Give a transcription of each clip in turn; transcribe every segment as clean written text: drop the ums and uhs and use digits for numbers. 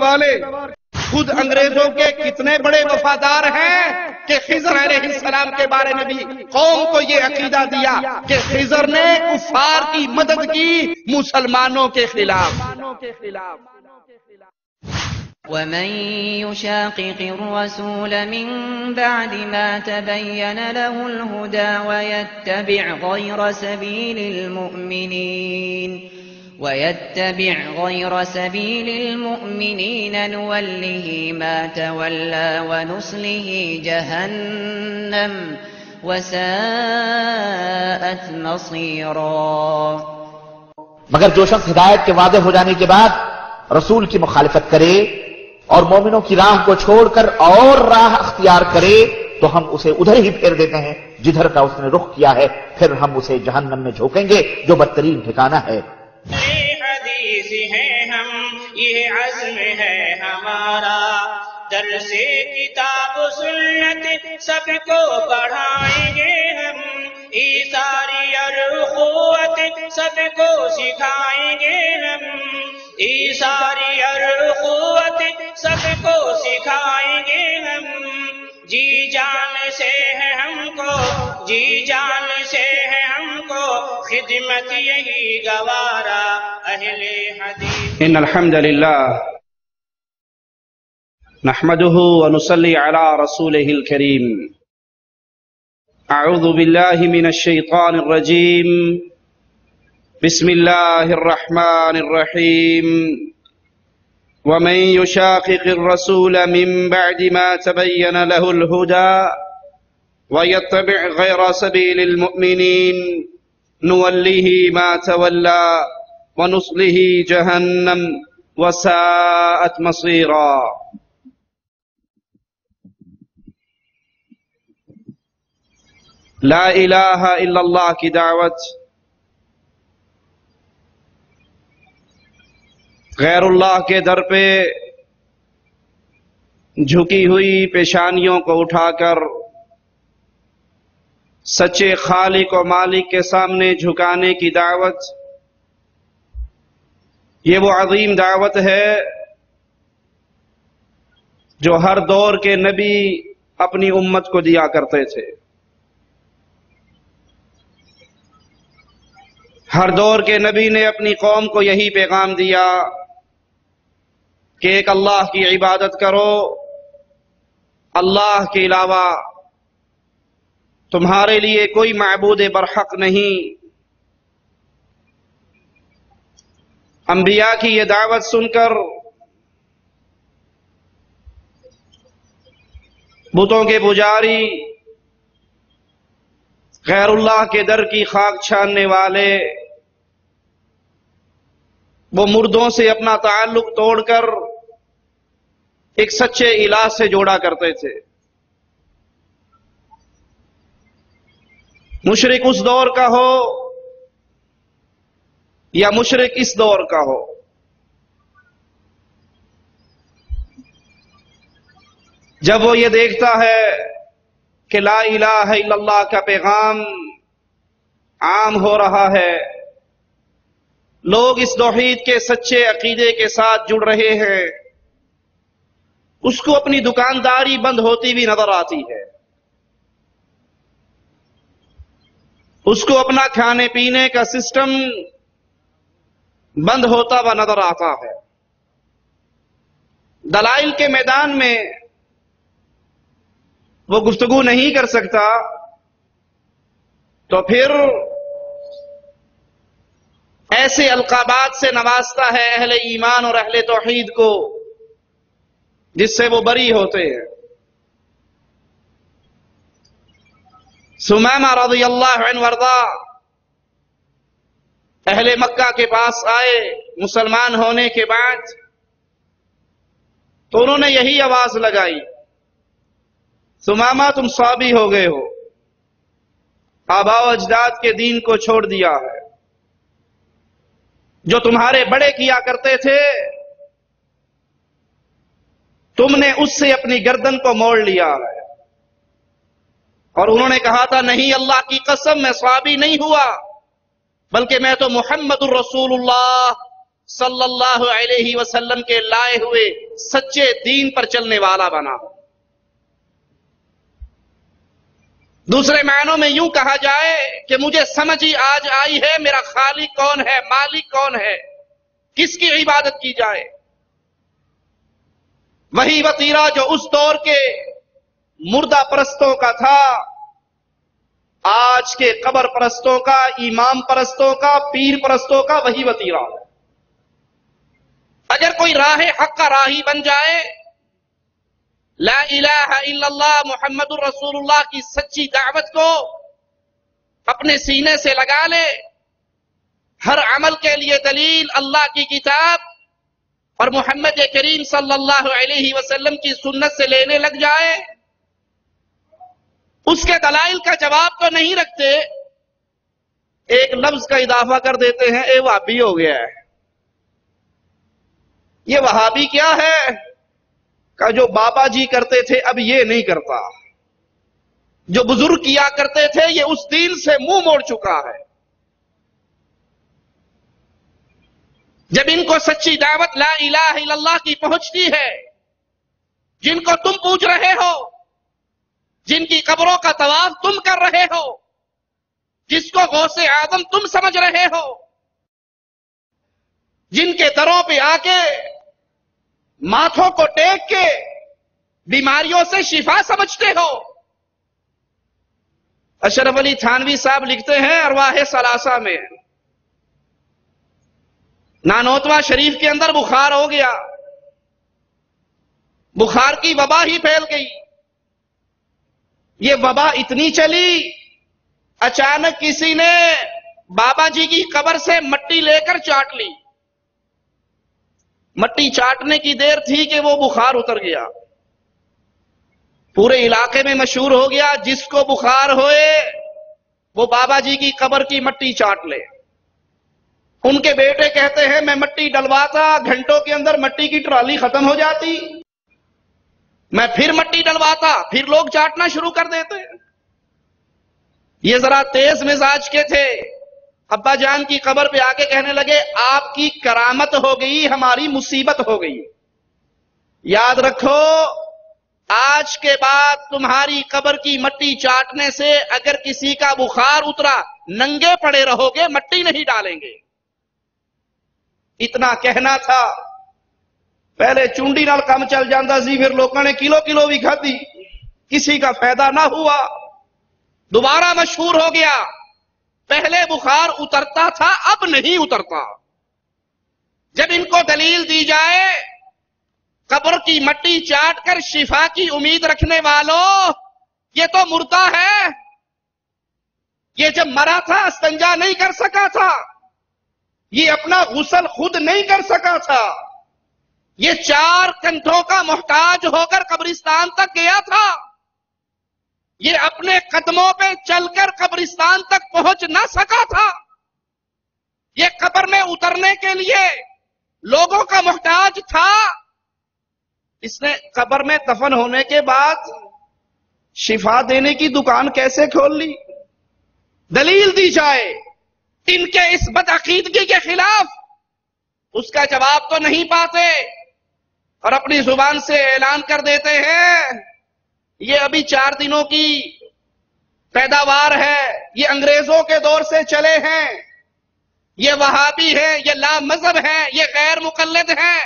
والے خود انگریزوں کے کتنے بڑے وفادار ہیں کہ خضر علیہ السلام کے بارے میں بھی قوم کو یہ عقیدہ دیا کہ خضر نے کفار کی مدد کی مسلمانوں کے خلاف. ومن يشاقق الرسول من بعد ما تبين له الهدى ويتبع غير سبيل المؤمنين نوله ما تولى ونصله جهنم وساءت مصيرا. مگر جو شخص ہدایت کے واضح ہو جانے کے بعد رسول کی مخالفت کرے اور مومنوں کی راہ کو چھوڑ کر اور راہ اختیار کرے تو ہم اسے ادھر ہی پھیر دیتے ہیں جدھر کا اس نے رخ کیا ہے، پھر ہم اسے جہنم میں جھونکیں گے جو بدترین ٹھکانہ ہے. حدیث ہے ہم، یہ عزم ہے ہمارا، درس کتاب و سنت سب کو پڑھائیں گے ہم، ایثاری اور اخوت سب کو سکھائیں گے ہم، ایثاری اور اخوت سب کو سکھائیں گے ہم. جی جان سے ہے ہم کو، جی جان سے ہے ہم کو خدمت یہی گوارا اہل حدیث. ان الحمد للہ نحمده ونصلي على رسوله الكريم. اعوذ بالله من الشيطان الرجيم. بسم الله الرحمن الرحيم. ومن يشاقق الرسول من بعد ما تبين له الهدى ويتبع غير سبيل المؤمنين نوله ما تولى ونصله جهنم وساءت مصيرا. لا الہ الا اللہ کی دعوت، غیر اللہ کے در پہ جھکی ہوئی پیشانیوں کو اٹھا کر سچے خالق و مالک کے سامنے جھکانے کی دعوت، یہ وہ عظیم دعوت ہے جو ہر دور کے نبی اپنی امت کو دیا کرتے تھے. ہر دور کے نبی نے اپنی قوم کو یہی پیغام دیا کہ ایک اللہ کی عبادت کرو، اللہ کے علاوہ تمہارے لیے کوئی معبود برحق نہیں. انبیاء کی یہ دعوت سن کر بتوں کے پجاری، غیر اللہ کے در کی خاک چھاننے والے، وہ مردوں سے اپنا تعلق توڑ کر ایک سچے الہ سے جوڑا کرتے تھے. مشرک اس دور کا ہو یا مشرک اس دور کا ہو، جب وہ یہ دیکھتا ہے کہ لا الہ الا اللہ کا پیغام عام ہو رہا ہے، لوگ اس توحید کے سچے عقیدے کے ساتھ جڑ رہے ہیں، اس کو اپنی دکانداری بند ہوتی بھی نظر آتی ہے، اس کو اپنا کھانے پینے کا سسٹم بند ہوتا ہوا نظر آتا ہے. دلائل کے میدان میں وہ گفتگو نہیں کر سکتا، تو پھر ایسے القابات سے نوازتا ہے اہل ایمان اور اہل توحید کو جس سے وہ بری ہوتے ہیں. سمیمہ رضی اللہ عنہ وارضا اہل مکہ کے پاس آئے مسلمان ہونے کے بعد، تو انہوں نے یہی آواز لگائی، سمیمہ تم صابی ہو گئے ہو، آباء و اجداد کے دین کو چھوڑ دیا ہے، جو تمہارے بڑے کیا کرتے تھے تم نے اس سے اپنی گردن کو موڑ لیا ہے. اور انہوں نے کہا تھا نہیں اللہ کی قسم میں صحابی نہیں ہوا، بلکہ میں تو محمد الرسول اللہ صلی اللہ علیہ وسلم کے لائے ہوئے سچے دین پر چلنے والا بنا۔ دوسرے معنوں میں یوں کہا جائے کہ مجھے سمجھ ہی آج آئی ہے میرا خالق کون ہے، مالک کون ہے، کس کی عبادت کی جائے۔ وہی وتیرہ جو اس دور کے مردہ پرستوں کا تھا، آج کے قبر پرستوں کا، امام پرستوں کا، پیر پرستوں کا وہی وتیرہ۔ اگر کوئی راہ حق کا راہی بن جائے، لا الہ الا اللہ محمد الرسول اللہ کی سچی دعوت کو اپنے سینے سے لگا لے، ہر عمل کے لیے دلیل اللہ کی کتاب اور محمد کریم صلی اللہ علیہ وسلم کی سنت سے لینے لگ جائے، اس کے دلائل کا جواب تو نہیں رکھتے، ایک لفظ کا اضافہ کر دیتے ہیں، اے وہابی ہو گیا ہے۔ یہ وہابی کیا ہے کہ جو بابا جی کرتے تھے اب یہ نہیں کرتا، جو بزرگ کیا کرتے تھے یہ اس دین سے منہ موڑ چکا ہے۔ جب ان کو سچی دعوت لا الہ الا اللہ کی پہنچتی ہے، جن کو تم پوچھ رہے ہو، جن کی قبروں کا طواف تم کر رہے ہو، جس کو غوث اعظم تم سمجھ رہے ہو، جن کے دروں پہ آ کے ماتھوں کو ٹیک کے بیماریوں سے شفا سمجھتے ہو۔ اشرف علی تھانوی صاحب لکھتے ہیں ارواح ثلاثہ میں، نانوتوا شریف کے اندر بخار ہو گیا، بخار کی وبا ہی پھیل گئی۔ یہ وبا اتنی چلی، اچانک کسی نے بابا جی کی قبر سے مٹی لے کر چاٹ لی، مٹی چاٹنے کی دیر تھی کہ وہ بخار اتر گیا، پورے علاقے میں مشہور ہو گیا، جس کو بخار ہوئے وہ بابا جی کی قبر کی مٹی چاٹ لے۔ ان کے بیٹے کہتے ہیں میں مٹی ڈلواتا، گھنٹوں کے اندر مٹی کی ٹرالی ختم ہو جاتی، میں پھر مٹی ڈلواتا، پھر لوگ چاٹنا شروع کر دیتے۔ یہ ذرا تیز مزاج کے تھے، ابا جان کی قبر پہ آ کے کہنے لگے آپ کی کرامت ہو گئی، ہماری مصیبت ہو گئی، یاد رکھو آج کے بعد تمہاری قبر کی مٹی چاٹنے سے اگر کسی کا بخار اترا ننگے پڑے رہو گے، مٹی نہیں ڈالیں گے۔ اتنا کہنا تھا، پہلے چونڈی نال کم چل جاندہ سی، پھر لوگوں نے کلو کلو بھی کھادی، کسی کا فائدہ نہ ہوا، دوبارہ مشہور ہو گیا۔ پہلے بخار اترتا تھا، اب نہیں اترتا۔ جب ان کو دلیل دی جائے قبر کی مٹی چاٹ کر شفا کی امید رکھنے والوں، یہ تو مردہ ہے، یہ جب مرا تھا استنجا نہیں کر سکا تھا، یہ اپنا غسل خود نہیں کر سکا تھا، یہ 4 گھنٹوں کا محتاج ہو کر قبرستان تک گیا تھا، یہ اپنے قدموں پہ چل کر قبرستان تک پہنچ نہ سکا تھا، یہ قبر میں اترنے کے لیے لوگوں کا محتاج تھا، اس نے قبر میں دفن ہونے کے بعد شفا دینے کی دکان کیسے کھول لی؟ دلیل دی جائے ان کے اس بدعقیدگی کے خلاف، اس کا جواب تو نہیں پاتے، اور اپنی زبان سے اعلان کر دیتے ہیں یہ ابھی 4 دنوں کی پیداوار ہے، یہ انگریزوں کے دور سے چلے ہیں، یہ وہابی ہے، یہ لا مذہب ہے، یہ غیر مقلد ہے،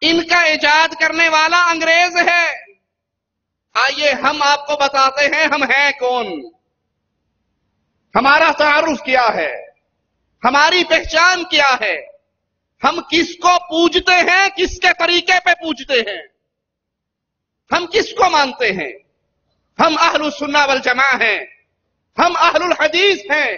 ان کا ایجاد کرنے والا انگریز ہے۔ آئیے ہم آپ کو بتاتے ہیں ہم ہیں کون، ہمارا تعارف کیا ہے، ہماری پہچان کیا ہے، ہم کس کو پوجتے ہیں، کس کے طریقے پہ پوجتے ہیں، ہم کس کو مانتے ہیں۔ ہم اہل السنہ والجماعہ ہیں، ہم اہل الحدیث ہیں،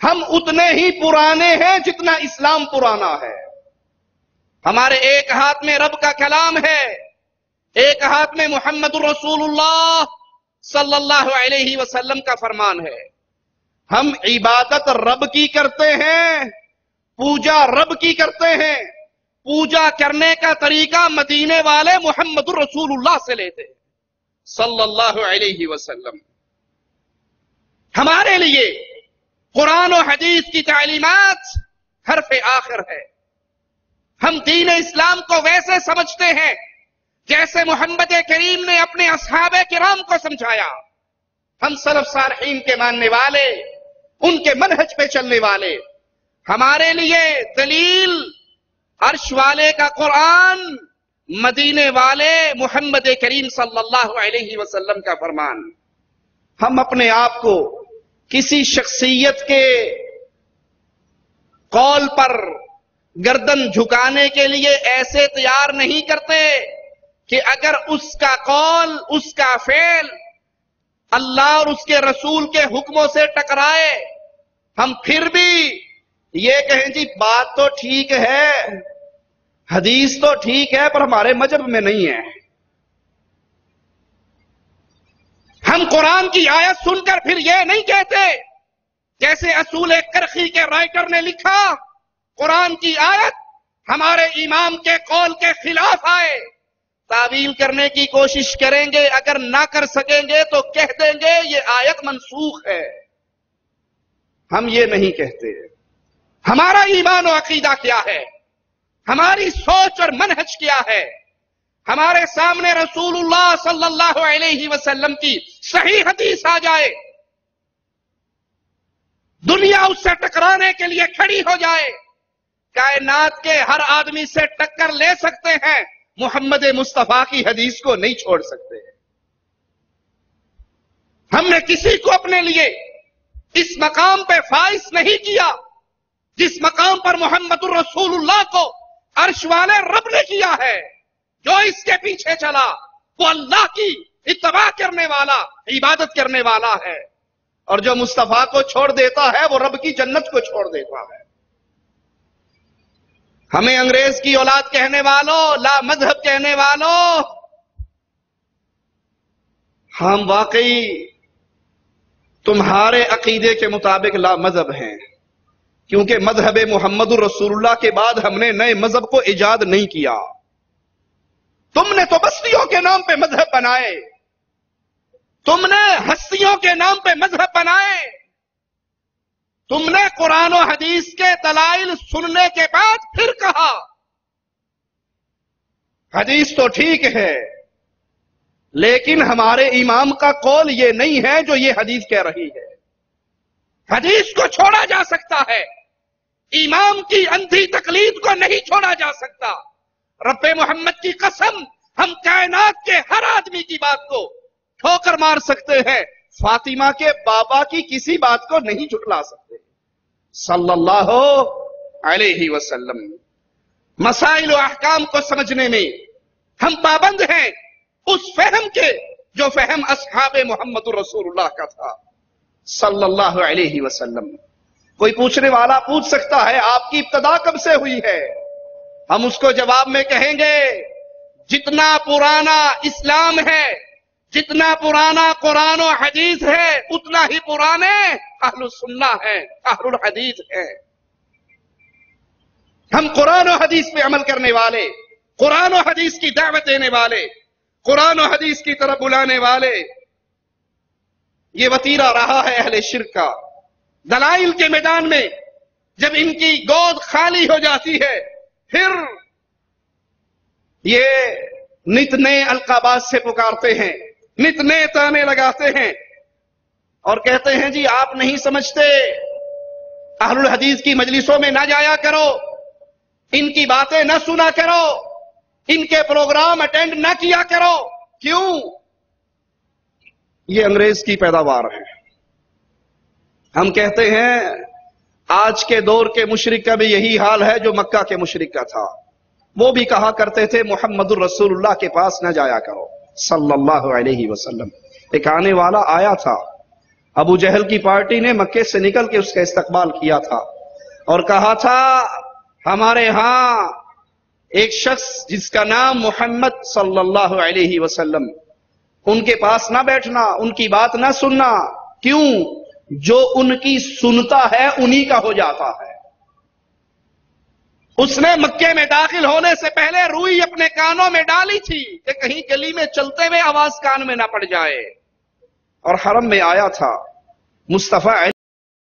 ہم اتنے ہی پرانے ہیں جتنا اسلام پرانا ہے۔ ہمارے ایک ہاتھ میں رب کا کلام ہے، ایک ہاتھ میں محمد الرسول اللہ صلی اللہ علیہ وسلم کا فرمان ہے۔ ہم عبادت رب کی کرتے ہیں، پوجا رب کی کرتے ہیں، پوجا کرنے کا طریقہ مدینے والے محمد الرسول اللہ سے لیتے ہیں صلی اللہ علیہ وسلم۔ ہمارے لیے قرآن و حدیث کی تعلیمات حرف آخر ہے، ہم دین اسلام کو ویسے سمجھتے ہیں جیسے محمد کریم نے اپنے اصحاب کرام کو سمجھایا. ہم سلف صالحین کے ماننے والے، ان کے منہج پہ چلنے والے، ہمارے لیے دلیل عرش والے کا قرآن، مدینے والے محمد کریم صلی اللہ علیہ وسلم کا فرمان. ہم اپنے آپ کو کسی شخصیت کے قول پر گردن جھکانے کے لیے ایسے تیار نہیں کرتے کہ اگر اس کا قول، اس کا فعل اللہ اور اس کے رسول کے حکموں سے ٹکرائے، ہم پھر بھی یہ کہیں جی بات تو ٹھیک ہے، حدیث تو ٹھیک ہے، پر ہمارے مذہب میں نہیں ہے. ہم قرآن کی آیت سن کر پھر یہ نہیں کہتے جیسے اصول کرخی کے رائٹر نے لکھا، قرآن کی آیت ہمارے امام کے قول کے خلاف آئے، تعویل کرنے کی کوشش کریں گے، اگر نہ کر سکیں گے تو کہہ دیں گے یہ آیت منسوخ ہے. ہم یہ نہیں کہتے. ہمارا ایمان و عقیدہ کیا ہے، ہماری سوچ اور منہج کیا ہے. ہمارے سامنے رسول اللہ صلی اللہ علیہ وسلم کی صحیح حدیث آ جائے، دنیا اس سے ٹکرانے کے لیے کھڑی ہو جائے، کائنات کے ہر آدمی سے ٹکر لے سکتے ہیں، محمد مصطفیٰ کی حدیث کو نہیں چھوڑ سکتے. ہم نے کسی کو اپنے لیے اس مقام پہ فائز نہیں کیا جس مقام پر محمد الرسول اللہ کو عرش والے رب نے کیا ہے. جو اس کے پیچھے چلا وہ اللہ کی اتباع کرنے والا، عبادت کرنے والا ہے، اور جو مصطفیٰ کو چھوڑ دیتا ہے وہ رب کی جنت کو چھوڑ دیتا ہے. ہمیں انگریز کی اولاد کہنے والوں، لا مذہب کہنے والوں، ہم واقعی تمہارے عقیدے کے مطابق لا مذہب ہیں، کیونکہ مذہب محمد الرسول اللہ کے بعد ہم نے نئے مذہب کو ایجاد نہیں کیا. تم نے تو بستیوں کے نام پہ مذہب بنائے، تم نے ہستیوں کے نام پہ مذہب بنائے، تم نے قرآن و حدیث کے دلائل سننے کے بعد پھر کہا حدیث تو ٹھیک ہے لیکن ہمارے امام کا قول یہ نہیں ہے جو یہ حدیث کہہ رہی ہے. حدیث کو چھوڑا جا سکتا ہے، امام کی اندھی تقلید کو نہیں چھوڑا جا سکتا. رب محمد کی قسم ہم کائنات کے ہر آدمی کی بات کو ٹھوکر مار سکتے ہیں، فاطمہ کے بابا کی کسی بات کو نہیں جھٹلا سکتے صلی اللہ علیہ وسلم. مسائل و احکام کو سمجھنے میں ہم پابند ہیں اس فہم کے جو فہم اصحاب محمد الرسول اللہ کا تھا صلی اللہ علیہ وسلم. کوئی پوچھنے والا پوچھ سکتا ہے آپ کی ابتدا کب سے ہوئی ہے؟ ہم اس کو جواب میں کہیں گے جتنا پرانا اسلام ہے، جتنا پرانا قرآن و حدیث ہے، اتنا ہی پرانے اہل السنہ ہیں، اہل الحدیث ہیں. ہم قرآن و حدیث پہ عمل کرنے والے، قرآن و حدیث کی دعوت دینے والے، قرآن و حدیث کی طرف بلانے والے. یہ وتیرہ رہا ہے اہل شرک کا. دلائل کے میدان میں جب ان کی گود خالی ہو جاتی ہے پھر یہ نت نئے القابات سے پکارتے ہیں، نت نئے تانے لگاتے ہیں اور کہتے ہیں جی آپ نہیں سمجھتے، اہل الحدیث کی مجلسوں میں نہ جایا کرو، ان کی باتیں نہ سنا کرو، ان کے پروگرام اٹینڈ نہ کیا کرو. کیوں؟ یہ انگریز کی پیداوار ہے. ہم کہتے ہیں آج کے دور کے مشرک کا بھی یہی حال ہے جو مکہ کے مشرک کا تھا. وہ بھی کہا کرتے تھے محمد الرسول اللہ کے پاس نہ جایا کرو صلی اللہ علیہ وسلم. ایک آنے والا آیا تھا، ابو جہل کی پارٹی نے مکے سے نکل کے اس کا استقبال کیا تھا اور کہا تھا ہمارے ہاں ایک شخص جس کا نام محمد صلی اللہ علیہ وسلم، ان کے پاس نہ بیٹھنا، ان کی بات نہ سننا. کیوں؟ جو ان کی سنتا ہے انہی کا ہو جاتا ہے. اس نے مکے میں داخل ہونے سے پہلے روئی اپنے کانوں میں ڈالی تھی کہ کہیں گلی میں چلتے ہوئے آواز کان میں نہ پڑ جائے، اور حرم میں آیا تھا مصطفیٰ